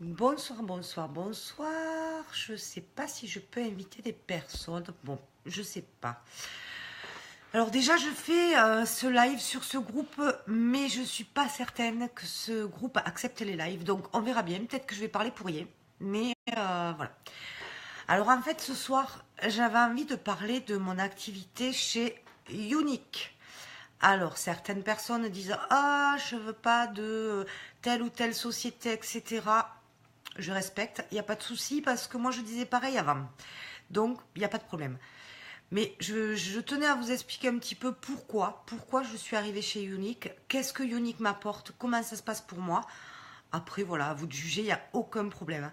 Bonsoir, bonsoir, bonsoir. Je sais pas si je peux inviter des personnes. Bon, je sais pas. Alors déjà, je fais ce live sur ce groupe, mais je suis pas certaine que ce groupe accepte les lives. Donc on verra bien. Peut-être que je vais parler pour rien. Mais voilà. Alors en fait, ce soir, j'avais envie de parler de mon activité chez Unique. Alors, certaines personnes disent ah, je veux pas de telle ou telle société, etc. Je respecte, il n'y a pas de souci parce que moi je disais pareil avant. Donc, il n'y a pas de problème. Mais je tenais à vous expliquer un petit peu pourquoi je suis arrivée chez Unique, qu'est-ce que Unique m'apporte, comment ça se passe pour moi. Après, voilà, à vous de juger, il n'y a aucun problème.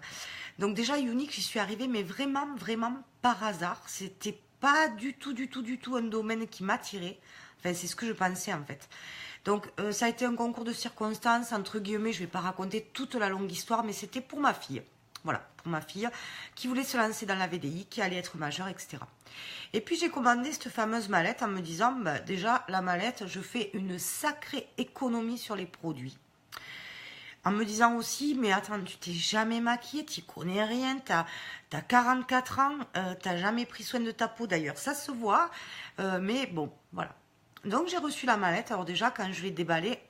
Donc déjà, Unique, j'y suis arrivée, mais vraiment, vraiment par hasard. C'était pas du tout un domaine qui m'attirait. Enfin, c'est ce que je pensais en fait. Donc ça a été un concours de circonstances, entre guillemets, je ne vais pas raconter toute la longue histoire, mais c'était pour ma fille. Voilà, pour ma fille qui voulait se lancer dans la VDI, qui allait être majeure, etc. Et puis j'ai commandé cette fameuse mallette en me disant, bah, déjà la mallette, je fais une sacrée économie sur les produits. En me disant aussi, mais attends, tu t'es jamais maquillée, tu connais rien, t'as 44 ans, t'as jamais pris soin de ta peau d'ailleurs, ça se voit, mais bon, voilà. Donc j'ai reçu la mallette, alors déjà quand je l'ai déballée,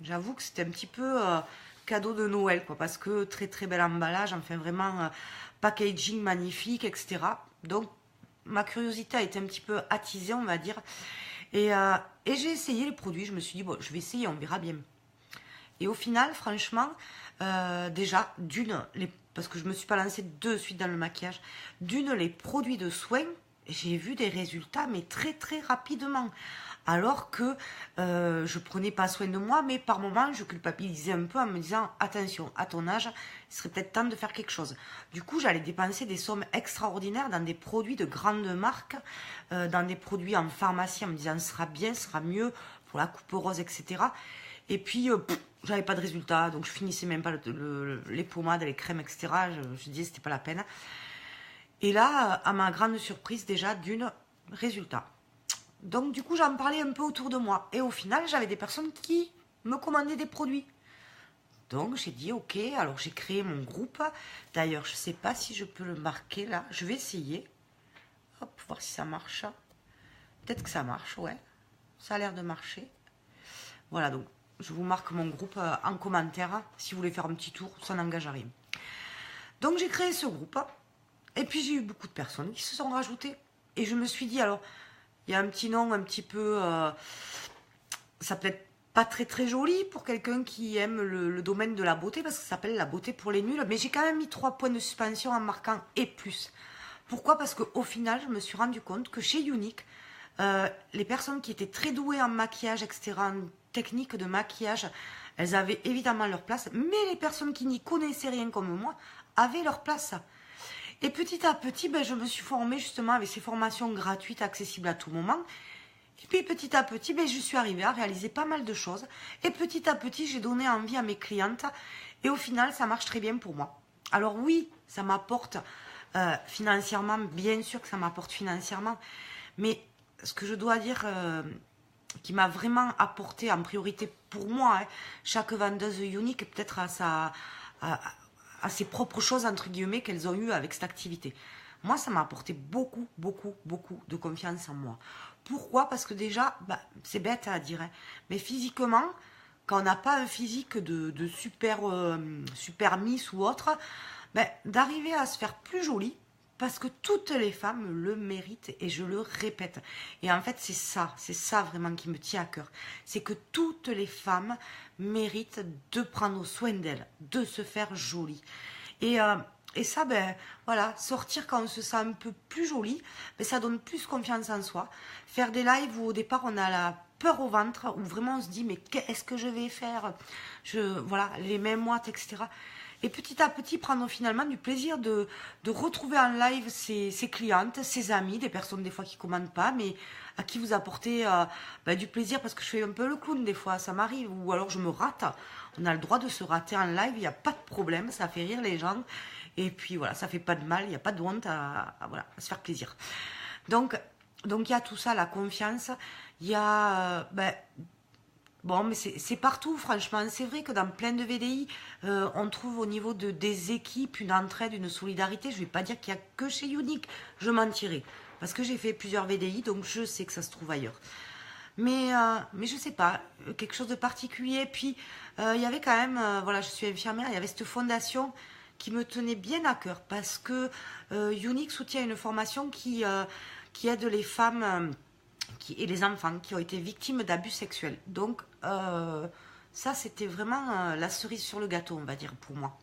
j'avoue que c'était un petit peu cadeau de Noël, quoi, parce que très très bel emballage, enfin vraiment packaging magnifique, etc. Donc ma curiosité a été un petit peu attisée, on va dire, et j'ai essayé les produits, je me suis dit, bon, je vais essayer, on verra bien. Et au final, franchement, déjà, parce que je ne me suis pas lancée de suite dans le maquillage, les produits de soins, j'ai vu des résultats, mais très très rapidement. Alors que je prenais pas soin de moi, mais par moments, je culpabilisais un peu en me disant, attention, à ton âge, il serait peut-être temps de faire quelque chose. Du coup, j'allais dépenser des sommes extraordinaires dans des produits de grandes marques, dans des produits en pharmacie, en me disant, ce sera bien, ce sera mieux pour la coupe rose, etc. Et puis, j'avais pas de résultat, donc je finissais même pas les pommades, les crèmes, etc. Je disais c'était pas la peine. Et là, à ma grande surprise, déjà, résultat. Donc, du coup, j'en parlais un peu autour de moi. Et au final, j'avais des personnes qui me commandaient des produits. Donc, j'ai dit, ok, alors j'ai créé mon groupe. D'ailleurs, je sais pas si je peux le marquer là. Je vais essayer. Hop, voir si ça marche. Peut-être que ça marche, ouais. Ça a l'air de marcher. Voilà, donc je vous marque mon groupe en commentaire. Si vous voulez faire un petit tour, ça n'engage à rien. Donc j'ai créé ce groupe. Et puis j'ai eu beaucoup de personnes qui se sont rajoutées. Et je me suis dit, alors, il y a un petit nom un petit peu... ça peut être pas très très joli pour quelqu'un qui aime le domaine de la beauté, parce que ça s'appelle la beauté pour les nuls. Mais j'ai quand même mis 3 points de suspension en marquant et plus. Pourquoi? Parce qu'au final, je me suis rendu compte que chez Unique, les personnes qui étaient très douées en maquillage, etc., en technique de maquillage, elles avaient évidemment leur place, mais les personnes qui n'y connaissaient rien comme moi avaient leur place. Et petit à petit, ben, je me suis formée justement avec ces formations gratuites accessibles à tout moment. Et puis petit à petit, ben, je suis arrivée à réaliser pas mal de choses. Et petit à petit, j'ai donné envie à mes clientes. Et au final, ça marche très bien pour moi. Alors oui, ça m'apporte financièrement, bien sûr que ça m'apporte financièrement. Mais ce que je dois dire qui m'a vraiment apporté en priorité pour moi, hein, chaque vendeuse unique, peut-être à, à ses propres choses, entre guillemets, qu'elles ont eues avec cette activité. Moi, ça m'a apporté beaucoup, beaucoup, beaucoup de confiance en moi. Pourquoi? Parce que déjà, bah, c'est bête à dire, hein, mais physiquement, quand on n'a pas un physique de super, super miss ou autre, ben, d'arriver à se faire plus jolie, parce que toutes les femmes le méritent et je le répète. Et en fait, c'est ça vraiment qui me tient à cœur. C'est que toutes les femmes méritent de prendre soin d'elles, de se faire jolie. Et, euh, et ça, ben voilà, sortir quand on se sent un peu plus jolie, ben, ça donne plus confiance en soi. Faire des lives où au départ on a la peur au ventre, où vraiment on se dit mais qu'est-ce que je vais faire, voilà, les mains moites, etc. Et petit à petit, prendre finalement du plaisir de retrouver en live ses clientes, ses amis, des personnes des fois qui ne commandent pas, mais à qui vous apportez du plaisir, parce que je fais un peu le clown des fois, ça m'arrive, ou alors je me rate. On a le droit de se rater en live, il n'y a pas de problème, ça fait rire les gens. Et puis voilà, ça fait pas de mal, il n'y a pas de honte voilà, à se faire plaisir. Donc il y a tout ça, la confiance, il y a Bon, mais c'est partout, franchement. C'est vrai que dans plein de VDI, on trouve au niveau des équipes une entraide, une solidarité. Je ne vais pas dire qu'il n'y a que chez Unique, je mentirais. Parce que j'ai fait plusieurs VDI, donc je sais que ça se trouve ailleurs. Mais je ne sais pas, quelque chose de particulier. Puis, il y avait quand même, voilà, je suis infirmière, il y avait cette fondation qui me tenait bien à cœur. Parce que Unique soutient une formation qui aide les femmes et les enfants qui ont été victimes d'abus sexuels. Donc, ça, c'était vraiment la cerise sur le gâteau, on va dire, pour moi.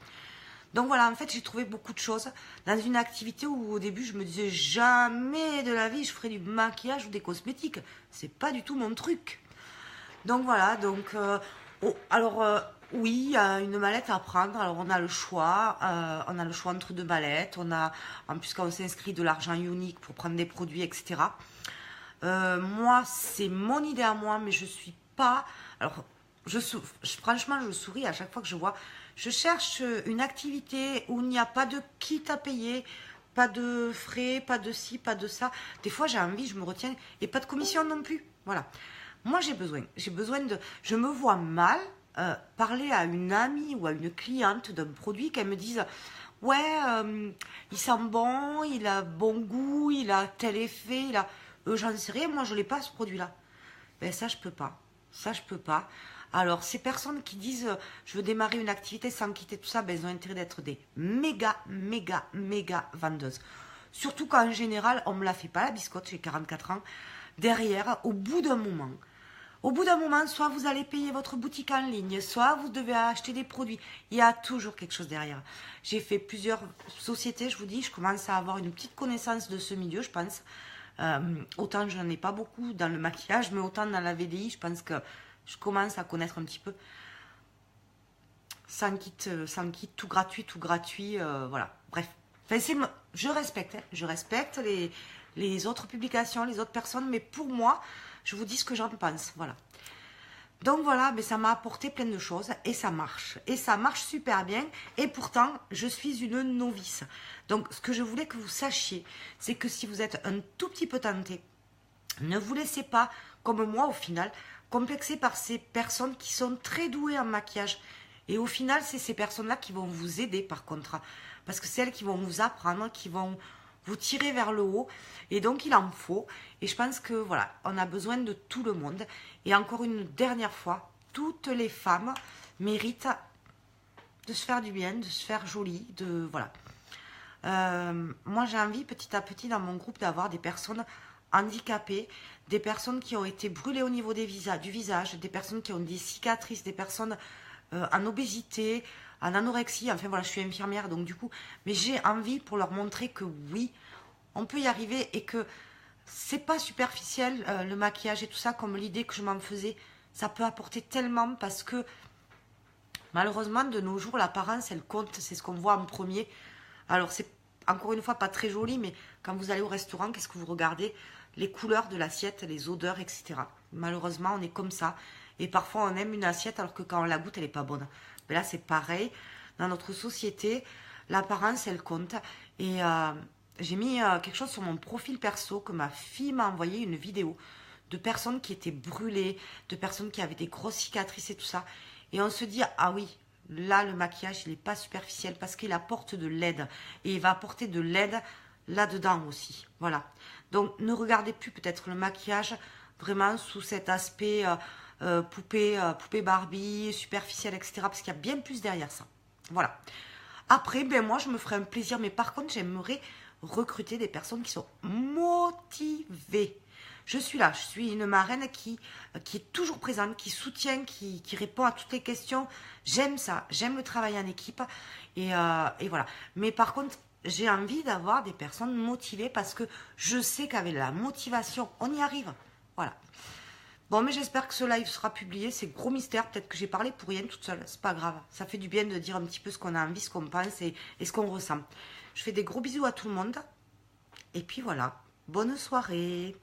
Donc voilà, en fait, j'ai trouvé beaucoup de choses dans une activité où au début, je me disais jamais de la vie, je ferais du maquillage ou des cosmétiques. C'est pas du tout mon truc. Donc voilà, donc oui, il y a une mallette à prendre. Alors on a le choix, entre deux mallettes. On a, en plus quand on s'inscrit, de l'argent unique pour prendre des produits, etc. Moi, c'est mon idée à moi, mais je suis pas. Alors, franchement, je souris à chaque fois que je vois. Je cherche une activité où il n'y a pas de kit à payer, pas de frais, pas de ci, pas de ça. Des fois, j'ai envie, je me retiens, et pas de commission non plus. Voilà. Moi, j'ai besoin de. Je me vois mal parler à une amie ou à une cliente d'un produit qu'elle me dise. Ouais, il sent bon, il a bon goût, il a tel effet, il a. J'en sais rien, moi je l'ai pas ce produit-là. Ben ça je peux pas. Ça je peux pas. Alors ces personnes qui disent je veux démarrer une activité sans quitter tout ça, ben ils ont intérêt d'être des méga, méga, méga vendeuses. Surtout qu'en général, on me la fait pas la biscotte, j'ai 44 ans. Derrière, au bout d'un moment, soit vous allez payer votre boutique en ligne, soit vous devez acheter des produits. Il y a toujours quelque chose derrière. J'ai fait plusieurs sociétés, je vous dis, je commence à avoir une petite connaissance de ce milieu, je pense. Autant je n'en ai pas beaucoup dans le maquillage, mais autant dans la VDI, je pense que je commence à connaître un petit peu. Sans kit, tout gratuit, voilà. Bref, enfin, je respecte les autres publications, les autres personnes, mais pour moi, je vous dis ce que j'en pense, voilà. Donc voilà, mais ça m'a apporté plein de choses et ça marche. Et ça marche super bien. Et pourtant, je suis une novice. Donc ce que je voulais que vous sachiez, c'est que si vous êtes un tout petit peu tenté, ne vous laissez pas, comme moi au final, complexer par ces personnes qui sont très douées en maquillage. Et au final, c'est ces personnes-là qui vont vous aider par contre. Parce que c'est elles qui vont vous apprendre, qui vont vous tirer vers le haut. Et donc, il en faut. Et je pense que, voilà, on a besoin de tout le monde. Et encore une dernière fois, toutes les femmes méritent de se faire du bien, de se faire jolie, de, voilà. Moi, j'ai envie, petit à petit, dans mon groupe, d'avoir des personnes handicapées, des personnes qui ont été brûlées au niveau du visage, des personnes qui ont des cicatrices, des personnes en obésité, en anorexie. Enfin, voilà, je suis infirmière, donc du coup, mais j'ai envie pour leur montrer que oui, on peut y arriver et que c'est pas superficiel, le maquillage et tout ça, comme l'idée que je m'en faisais. Ça peut apporter tellement parce que malheureusement, de nos jours, l'apparence, elle compte. C'est ce qu'on voit en premier. Alors, c'est encore une fois pas très joli, mais quand vous allez au restaurant, qu'est-ce que vous regardez? Les couleurs de l'assiette, les odeurs, etc. Malheureusement, on est comme ça. Et parfois, on aime une assiette alors que quand on la goûte, elle n'est pas bonne. Mais là, c'est pareil. Dans notre société, l'apparence, elle compte. Et j'ai mis quelque chose sur mon profil perso que ma fille m'a envoyé une vidéo de personnes qui étaient brûlées, de personnes qui avaient des grosses cicatrices et tout ça. Et on se dit, ah oui, là, le maquillage, il n'est pas superficiel parce qu'il apporte de l'aide. Et il va apporter de l'aide là-dedans aussi. Voilà. Donc, ne regardez plus peut-être le maquillage vraiment sous cet aspect poupée Barbie, superficielle, etc. Parce qu'il y a bien plus derrière ça. Voilà. Après, ben moi, je me ferai un plaisir. Mais par contre, j'aimerais recruter des personnes qui sont motivées. Je suis là, je suis une marraine qui est toujours présente, qui soutient, qui répond à toutes les questions. J'aime ça, j'aime le travail en équipe. Et voilà. Mais par contre, j'ai envie d'avoir des personnes motivées parce que je sais qu'avec la motivation, on y arrive. Voilà. Bon, mais j'espère que ce live sera publié. C'est gros mystère. Peut-être que j'ai parlé pour rien toute seule. C'est pas grave. Ça fait du bien de dire un petit peu ce qu'on a envie, ce qu'on pense et ce qu'on ressent. Je fais des gros bisous à tout le monde. Et puis voilà. Bonne soirée.